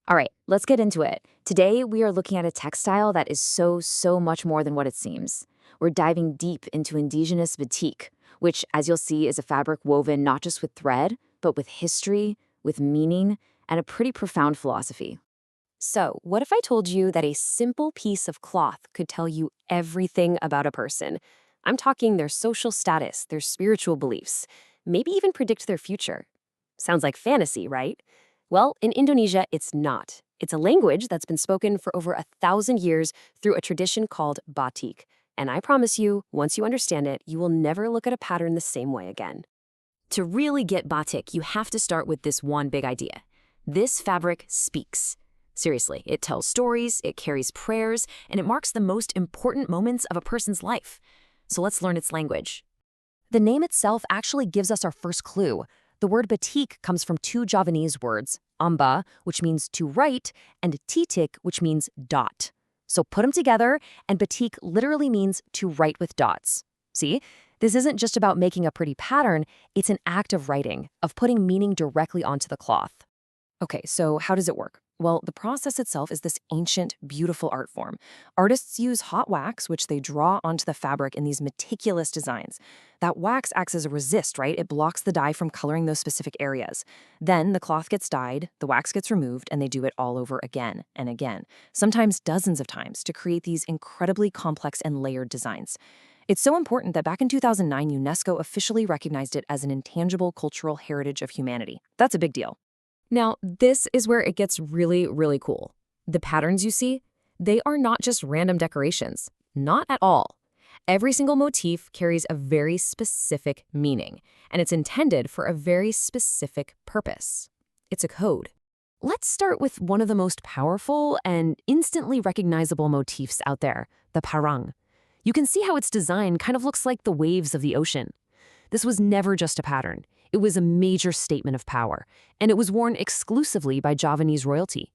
All right, let's get into it. Today, we are looking at a textile that is so much more than what it seems. We're diving deep into indigenous batik, which, as you'll see, is a fabric woven not just with thread, but with history, with meaning, and a pretty profound philosophy. So, what if I told you that a simple piece of cloth could tell you everything about a person? I'm talking their social status, their spiritual beliefs, maybe even predict their future. Sounds like fantasy, right? Well, in Indonesia, it's not. It's a language that's been spoken for over 1,000 years through a tradition called batik. And I promise you, once you understand it, you will never look at a pattern the same way again. To really get batik, you have to start with this one big idea. This fabric speaks. Seriously, it tells stories, it carries prayers, and it marks the most important moments of a person's life. So let's learn its language. The name itself actually gives us our first clue. The word batik comes from two Javanese words, amba, which means to write, and titik, which means dot. So put them together, and batik literally means to write with dots. See, this isn't just about making a pretty pattern, it's an act of writing, of putting meaning directly onto the cloth. Okay, so how does it work? Well, the process itself is this ancient, beautiful art form. Artists use hot wax, which they draw onto the fabric in these meticulous designs. That wax acts as a resist, right? It blocks the dye from coloring those specific areas. Then the cloth gets dyed, the wax gets removed, and they do it all over again and again, sometimes dozens of times, to create these incredibly complex and layered designs. It's so important that back in 2009, UNESCO officially recognized it as an intangible cultural heritage of humanity. That's a big deal. Now, this is where it gets really cool. The patterns you see, they are not just random decorations. Not at all. Every single motif carries a very specific meaning, and it's intended for a very specific purpose. It's a code. Let's start with one of the most powerful and instantly recognizable motifs out there, the parang. You can see how its design kind of looks like the waves of the ocean. This was never just a pattern. It was a major statement of power, and it was worn exclusively by Javanese royalty.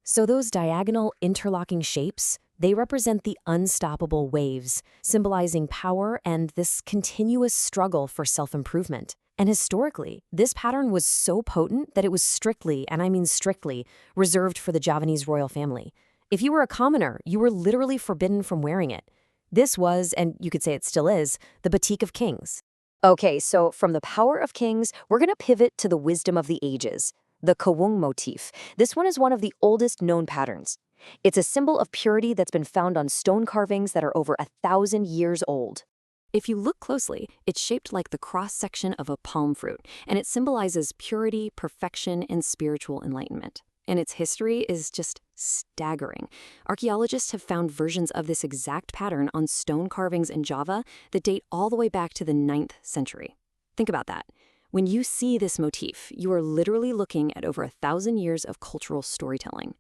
So those diagonal interlocking shapes, they represent the unstoppable waves, symbolizing power and this continuous struggle for self-improvement. And historically, this pattern was so potent that it was strictly, and I mean strictly, reserved for the Javanese royal family. If you were a commoner, you were literally forbidden from wearing it. This was, and you could say it still is, the batik of kings. Okay, so from the power of kings, we're going to pivot to the wisdom of the ages, the kawung motif. This one is one of the oldest known patterns. It's a symbol of purity that's been found on stone carvings that are over 1,000 years old. If you look closely, it's shaped like the cross-section of a palm fruit, and it symbolizes purity, perfection, and spiritual enlightenment. And its history is just staggering. Archaeologists have found versions of this exact pattern on stone carvings in Java that date all the way back to the 9th century. Think about that. When you see this motif, you are literally looking at over 1,000 years of cultural storytelling.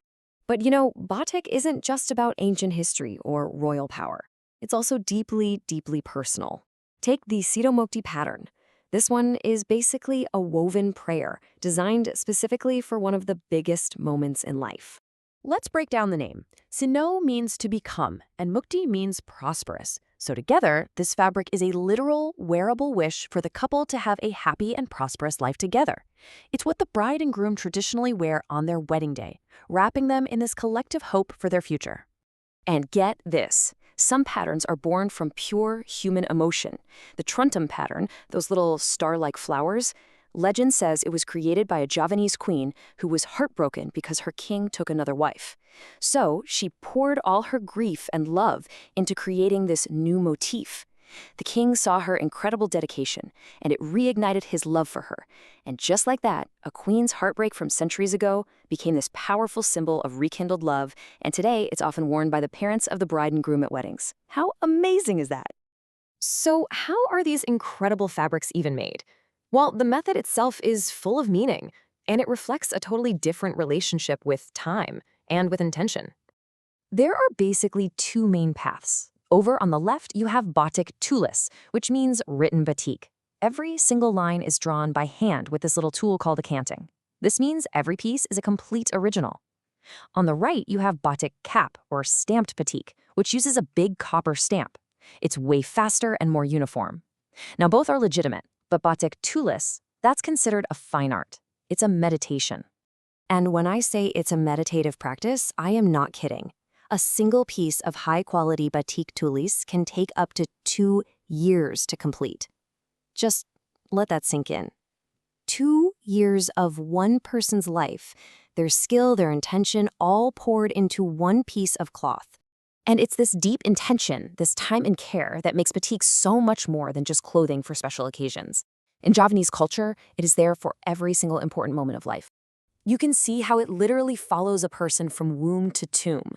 But you know, batik isn't just about ancient history or royal power. It's also deeply personal. Take the Sidomukti pattern. This one is basically a woven prayer designed specifically for one of the biggest moments in life. Let's break down the name. Sino means to become, and Mukti means prosperous. So together, this fabric is a literal, wearable wish for the couple to have a happy and prosperous life together. It's what the bride and groom traditionally wear on their wedding day, wrapping them in this collective hope for their future. And get this. Some patterns are born from pure human emotion. The truntum pattern, those little star-like flowers, legend says it was created by a Javanese queen who was heartbroken because her king took another wife. So she poured all her grief and love into creating this new motif. The king saw her incredible dedication, and it reignited his love for her. And just like that, a queen's heartbreak from centuries ago became this powerful symbol of rekindled love, and today it's often worn by the parents of the bride and groom at weddings. How amazing is that? So how are these incredible fabrics even made? Well, the method itself is full of meaning, and it reflects a totally different relationship with time and with intention. There are basically two main paths. Over on the left, you have batik tulis, which means written batik. Every single line is drawn by hand with this little tool called a canting. This means every piece is a complete original. On the right, you have batik cap, or stamped batik, which uses a big copper stamp. It's way faster and more uniform. Now, both are legitimate, but batik tulis, that's considered a fine art. It's a meditation. And when I say it's a meditative practice, I am not kidding. A single piece of high-quality batik tulis can take up to 2 years to complete. Just let that sink in. 2 years of one person's life, their skill, their intention, all poured into one piece of cloth. And it's this deep intention, this time and care that makes batik so much more than just clothing for special occasions. In Javanese culture, it is there for every single important moment of life. You can see how it literally follows a person from womb to tomb.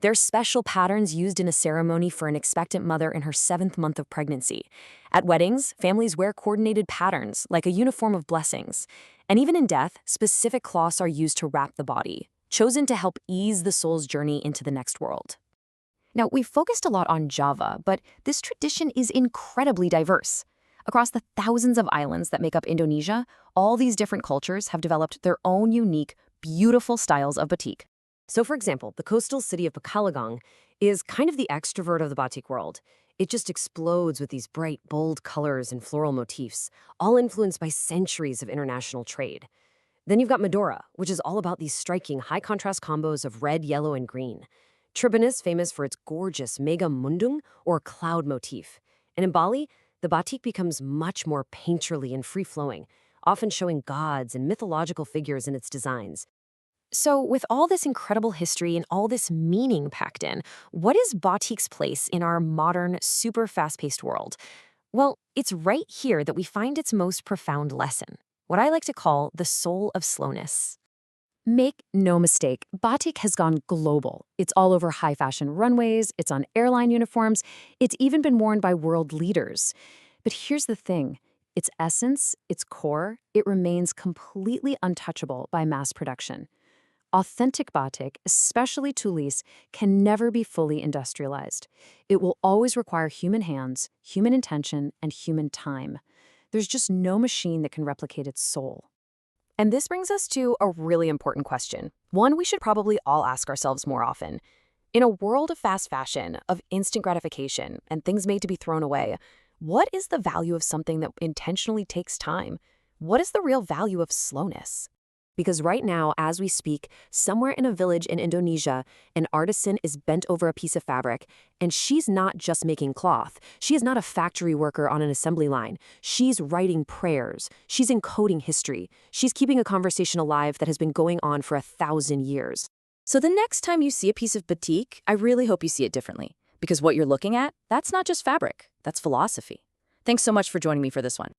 There's special patterns used in a ceremony for an expectant mother in her 7th month of pregnancy. At weddings, families wear coordinated patterns, like a uniform of blessings. And even in death, specific cloths are used to wrap the body, chosen to help ease the soul's journey into the next world. Now, we've focused a lot on Java, but this tradition is incredibly diverse. Across the thousands of islands that make up Indonesia, all these different cultures have developed their own unique, beautiful styles of batik. So, for example, the coastal city of Pekalongan is kind of the extrovert of the batik world. It just explodes with these bright, bold colors and floral motifs, all influenced by centuries of international trade. Then you've got Madura, which is all about these striking, high-contrast combos of red, yellow, and green. Tribun is famous for its gorgeous mega mundung, or cloud motif. And in Bali, the batik becomes much more painterly and free-flowing, often showing gods and mythological figures in its designs. So, with all this incredible history and all this meaning packed in, what is batik's place in our modern, super fast-paced world? Well, it's right here that we find its most profound lesson, what I like to call the soul of slowness. Make no mistake, batik has gone global. It's all over high-fashion runways, it's on airline uniforms, it's even been worn by world leaders. But here's the thing. Its essence, its core, it remains completely untouchable by mass production. Authentic batik, especially tulis, can never be fully industrialized. It will always require human hands, human intention, and human time. There's just no machine that can replicate its soul. And this brings us to a really important question, one we should probably all ask ourselves more often. In a world of fast fashion, of instant gratification, and things made to be thrown away, what is the value of something that intentionally takes time? What is the real value of slowness? Because right now, as we speak, somewhere in a village in Indonesia, an artisan is bent over a piece of fabric, and she's not just making cloth. She is not a factory worker on an assembly line. She's writing prayers. She's encoding history. She's keeping a conversation alive that has been going on for 1,000 years. So the next time you see a piece of batik, I really hope you see it differently. Because what you're looking at, that's not just fabric, that's philosophy. Thanks so much for joining me for this one.